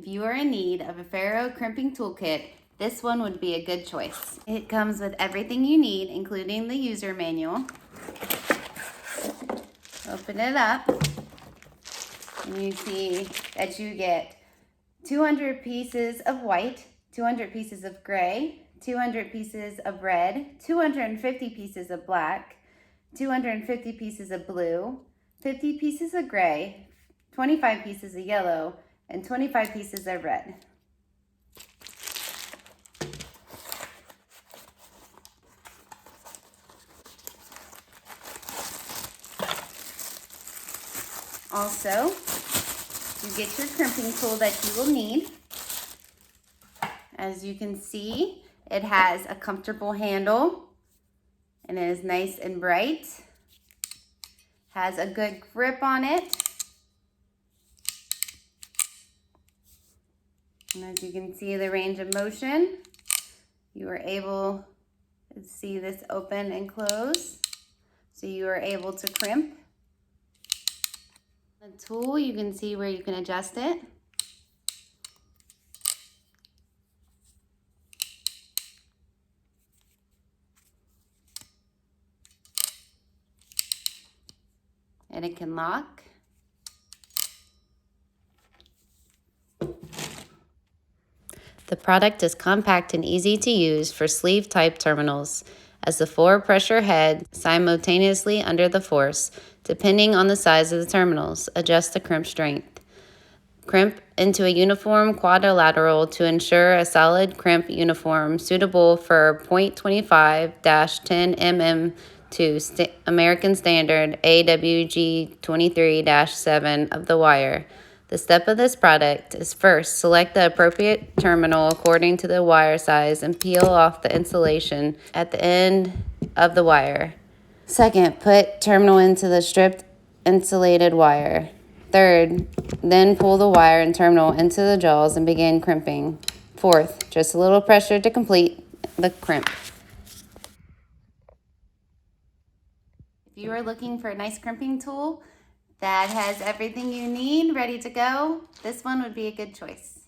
If you are in need of a Ferrule crimping toolkit, this one would be a good choice. It comes with everything you need, including the user manual. Open it up, and you see that you get 200 pieces of white, 200 pieces of gray, 200 pieces of red, 250 pieces of black, 250 pieces of blue, 50 pieces of gray, 25 pieces of yellow, and 25 pieces of red. Also, you get your crimping tool that you will need. As you can see, it has a comfortable handle and it is nice and bright. Has a good grip on it. And as you can see the range of motion, you are able to see this open and close. So you are able to crimp. The tool, you can see where you can adjust it. And it can lock. The product is compact and easy to use for sleeve type terminals, as the 4 pressure head simultaneously under the force, depending on the size of the terminals, adjust the crimp strength. Crimp into a uniform quadrilateral to ensure a solid crimp uniform suitable for 0.25-10 mm to American Standard AWG 23-7 of the wire. The step of this product is first, select the appropriate terminal according to the wire size and peel off the insulation at the end of the wire. Second, put terminal into the stripped insulated wire. Third, then pull the wire and terminal into the jaws and begin crimping. Fourth, just a little pressure to complete the crimp. If you are looking for a nice crimping tool that has everything you need ready to go, this one would be a good choice.